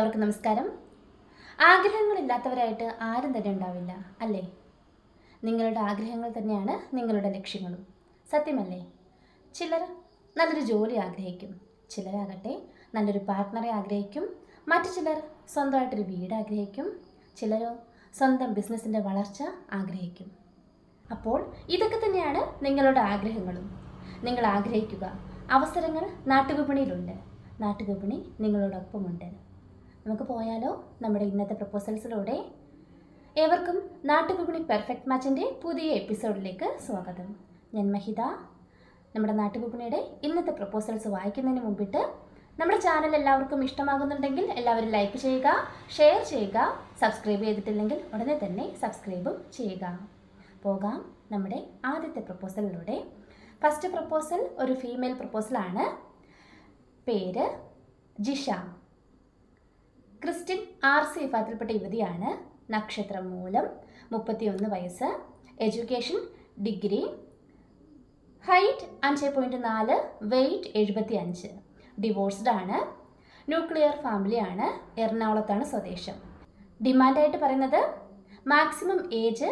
എല്ലാവർക്കും നമസ്കാരം. ആഗ്രഹങ്ങളില്ലാത്തവരായിട്ട് ആരും തന്നെ ഉണ്ടാവില്ല, അല്ലേ? നിങ്ങളുടെ ആഗ്രഹങ്ങൾ തന്നെയാണ് നിങ്ങളുടെ ലക്ഷ്യങ്ങളും, സത്യമല്ലേ? ചിലർ നല്ലൊരു ജോലി ആഗ്രഹിക്കും, ചിലരാകട്ടെ നല്ലൊരു പാർട്ട്ണറെ ആഗ്രഹിക്കും, മറ്റു ചിലർ സ്വന്തമായിട്ടൊരു വീട് ആഗ്രഹിക്കും, ചിലരോ സ്വന്തം ബിസിനസ്സിൻ്റെ വളർച്ച ആഗ്രഹിക്കും. അപ്പോൾ ഇതൊക്കെ തന്നെയാണ് നിങ്ങളുടെ ആഗ്രഹങ്ങളും. നിങ്ങൾ ആഗ്രഹിക്കുക. അവസരങ്ങൾ നാട്ടുവിപണിയിലുണ്ട്, നാട്ടുവിപണി നിങ്ങളോടൊപ്പമുണ്ട്. നമുക്ക് പോയാലോ നമ്മുടെ ഇന്നത്തെ പ്രപ്പോസൽസിലൂടെ? ഏവർക്കും നാട്ടുവിപണി പെർഫെക്റ്റ് മാച്ചിൻ്റെ പുതിയ എപ്പിസോഡിലേക്ക് സ്വാഗതം. ഞാൻ മഹിത. നമ്മുടെ നാട്ടുവിപണിയുടെ ഇന്നത്തെ പ്രപ്പോസൽസ് വായിക്കുന്നതിന് മുമ്പിട്ട് നമ്മുടെ ചാനൽ എല്ലാവർക്കും ഇഷ്ടമാകുന്നുണ്ടെങ്കിൽ എല്ലാവരും ലൈക്ക് ചെയ്യുക, ഷെയർ ചെയ്യുക. സബ്സ്ക്രൈബ് ചെയ്തിട്ടില്ലെങ്കിൽ ഉടനെ തന്നെ സബ്സ്ക്രൈബും ചെയ്യുക. പോകാം നമ്മുടെ ആദ്യത്തെ പ്രപ്പോസലിലൂടെ. ഫസ്റ്റ് പ്രപ്പോസൽ ഒരു ഫീമെയിൽ പ്രപ്പോസലാണ്. പേര് ജിഷ. ക്രിസ്ത്യൻ RC വിഭാഗത്തിൽപ്പെട്ട യുവതിയാണ്. നക്ഷത്രം മൂലം. 31 വയസ്സ്. Education degree. Height 5.4, weight 75. Divorced ആണ്. ന്യൂക്ലിയർ ഫാമിലിയാണ്. എറണാകുളത്താണ് സ്വദേശം. ഡിമാൻഡായിട്ട് പറയുന്നത് മാക്സിമം ഏജ്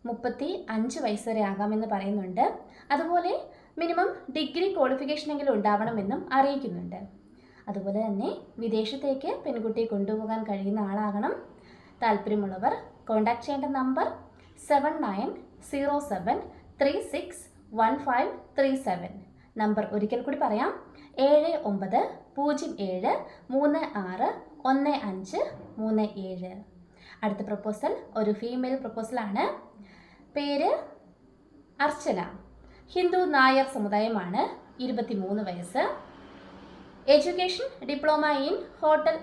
35 വയസ്സ് വരെ ആകാമെന്ന് പറയുന്നുണ്ട്. അതുപോലെ മിനിമം ഡിഗ്രി ക്വാളിഫിക്കേഷനെങ്കിലും ഉണ്ടാവണമെന്നും അറിയിക്കുന്നുണ്ട്. അതുപോലെ തന്നെ വിദേശത്തേക്ക് പെൺകുട്ടിയെ കൊണ്ടുപോകാൻ കഴിയുന്ന ആളാകണം. താല്പര്യമുള്ളവർ കോൺടാക്ട് ചെയ്യേണ്ട നമ്പർ 7907361537. നമ്പർ ഒരിക്കൽ കൂടി പറയാം, 7907361537. അടുത്ത പ്രപ്പോസൽ ഒരു ഫീമെയിൽ പ്രപ്പോസലാണ്. പേര് അർച്ചന. ഹിന്ദു നായർ സമുദായമാണ്. 23 വയസ്സ്. Education diploma in hotel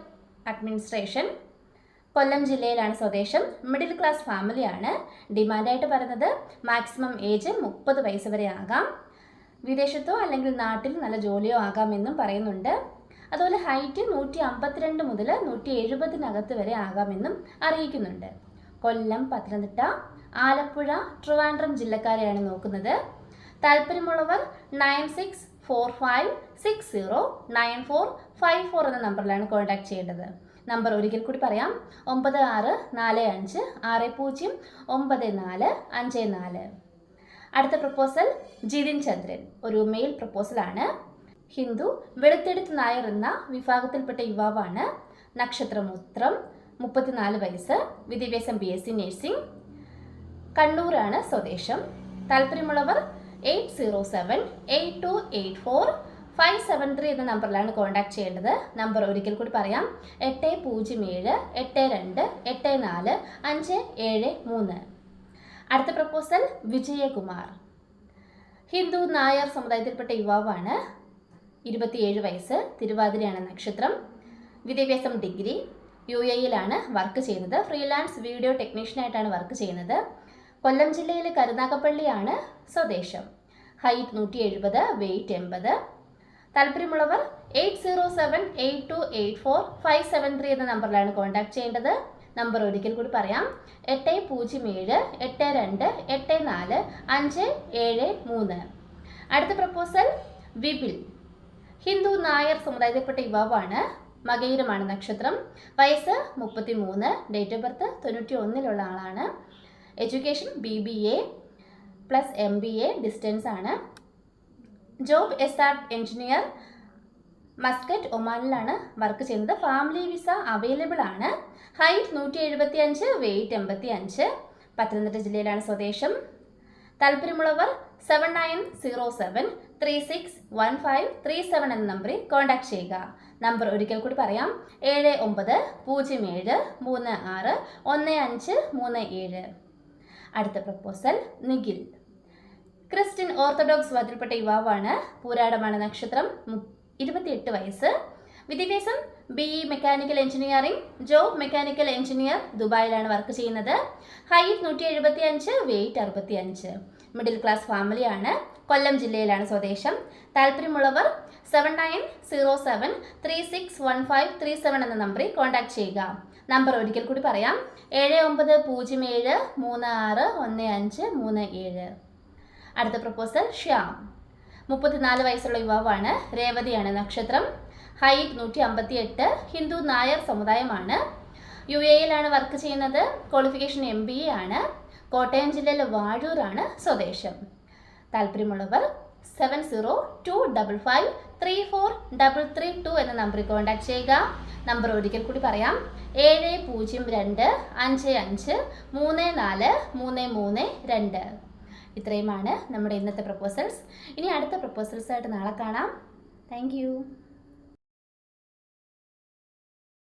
administration. Kollam ജില്ലയിലാണ് സ്വദേശം. മിഡിൽ ക്ലാസ് ഫാമിലിയാണ്. ഡിമാൻഡായിട്ട് പറയുന്നത് മാക്സിമം ഏജ് 30 വയസ്സ് വരെ ആകാം. വിദേശത്തോ അല്ലെങ്കിൽ നാട്ടിൽ നല്ല ജോലിയോ ആകാമെന്നും പറയുന്നുണ്ട്. അതുപോലെ ഹൈറ്റ് 152 മുതൽ 170 വരെ ആകാമെന്നും അറിയിക്കുന്നുണ്ട്. കൊല്ലം, പത്തനംതിട്ട, ആലപ്പുഴ, ട്രിവാൻഡ്രം ജില്ലക്കാരെയാണ് നോക്കുന്നത്. താല്പര്യമുള്ളവർ 9645609454 എന്ന നമ്പറിലാണ് കോൺടാക്ട് ചെയ്യേണ്ടത്. നമ്പർ ഒരിക്കൽ കൂടി പറയാം, 9645609454. അടുത്ത പ്രപ്പോസൽ ജിതിൻ ചന്ദ്രൻ. ഒരു മെയിൽ പ്രപ്പോസലാണ്. ഹിന്ദു വെളുത്തെടുത്ത് നായർ എന്ന വിഭാഗത്തിൽപ്പെട്ട യുവാവാണ്. നക്ഷത്രം ഉത്രം. 34 വയസ്സ്. വിദ്യാഭ്യാസം BSc നഴ്സിംഗ്. കണ്ണൂരാണ് സ്വദേശം. താല്പര്യമുള്ളവർ 8078284573 എന്ന നമ്പറിലാണ് കോൺടാക്ട് ചെയ്യേണ്ടത്. നമ്പർ ഒരിക്കൽ കൂടി പറയാം, 8078245473. അടുത്ത പ്രപ്പോസൽ വിജയകുമാർ. ഹിന്ദു നായർ സമുദായത്തിൽപ്പെട്ട യുവാവാണ്. 27 വയസ്സ്. തിരുവാതിരയാണ് നക്ഷത്രം. വിദ്യാഭ്യാസം ഡിഗ്രി. UAE-യിലാണ് വർക്ക് ചെയ്യുന്നത്. ഫ്രീലാൻസ് വീഡിയോ ടെക്നീഷ്യനായിട്ടാണ് വർക്ക് ചെയ്യുന്നത്. കൊല്ലം ജില്ലയിലെ കരുനാഗപ്പള്ളിയാണ് സ്വദേശം. Height 170, weight 80. താല്പര്യമുള്ളവർ 8078284573 എന്ന നമ്പറിലാണ് കോൺടാക്ട് ചെയ്യേണ്ടത്. നമ്പർ ഒരിക്കൽ കൂടി പറയാം, 8078284573. അടുത്ത പ്രപ്പോസൽ വിപിൽ. ഹിന്ദു നായർ സമുദായത്തിൽപ്പെട്ട യുവാവാണ്. മകയിരമാണ് നക്ഷത്രം. വയസ്സ് 33. ഡേറ്റ് ഓഫ് ബർത്ത് 91 ആളാണ്. എഡ്യൂക്കേഷൻ BBA + MBA ഡിസ്റ്റൻസ് ആണ്. Job SR engineer. മസ്കറ്റ്, ഒമാനിലാണ് വർക്ക് ചെയ്യുന്നത്. ഫാമിലി വിസ അവൈലബിൾ ആണ്. Height 175, weight 85. പത്തനംതിട്ട ജില്ലയിലാണ് സ്വദേശം. താല്പര്യമുള്ളവർ 7907361537 എന്ന നമ്പറിൽ കോൺടാക്ട് ചെയ്യുക. നമ്പർ ഒരിക്കൽ കൂടി പറയാം, 7907361537. അടുത്ത പ്രപ്പോസൽ നിഖിൽ. ക്രിസ്ത്യൻ ഓർത്തഡോക്സ് വിഭാഗത്തിൽപ്പെട്ട യുവാവാണ്. പൂരാടമാണ് നക്ഷത്രം. 28 വയസ്സ്. വിദ്യാഭ്യാസം BE mechanical engineering. Job mechanical engineer. ദുബായിലാണ് വർക്ക് ചെയ്യുന്നത്. Height 175, weight 65. മിഡിൽ ക്ലാസ് ഫാമിലിയാണ്. കൊല്ലം ജില്ലയിലാണ് സ്വദേശം. താല്പര്യമുള്ളവർ 7907361537 എന്ന നമ്പറിൽ കോൺടാക്ട് ചെയ്യുക. നമ്പർ ഒരിക്കൽ കൂടി പറയാം, 7907361537. അടുത്ത പ്രപ്പോസൽ ശ്യാം. 34 വയസ്സുള്ള യുവാവാണ്. രേവതിയാണ് നക്ഷത്രം. ഹൈറ്റ് 158, ഹിന്ദു നായർ സമുദായമാണ്. UAE-ലാണ് വർക്ക് ചെയ്യുന്നത്. ക്വാളിഫിക്കേഷൻ MBA ആണ്. കോട്ടയം ജില്ലയിലെ വാഴൂരാണ് സ്വദേശം. താല്പര്യമുള്ളവർ 7025534332 എന്ന നമ്പറിൽ കോൺടാക്ട് ചെയ്യുക. നമ്പർ ഒരിക്കൽ കൂടി പറയാം, 702555343332. ഇത്രയുമാണ് നമ്മുടെ ഇന്നത്തെ പ്രപ്പോസൽസ്. ഇനി അടുത്ത പ്രപ്പോസൽസായിട്ട് നാളെ കാണാം. Thank you.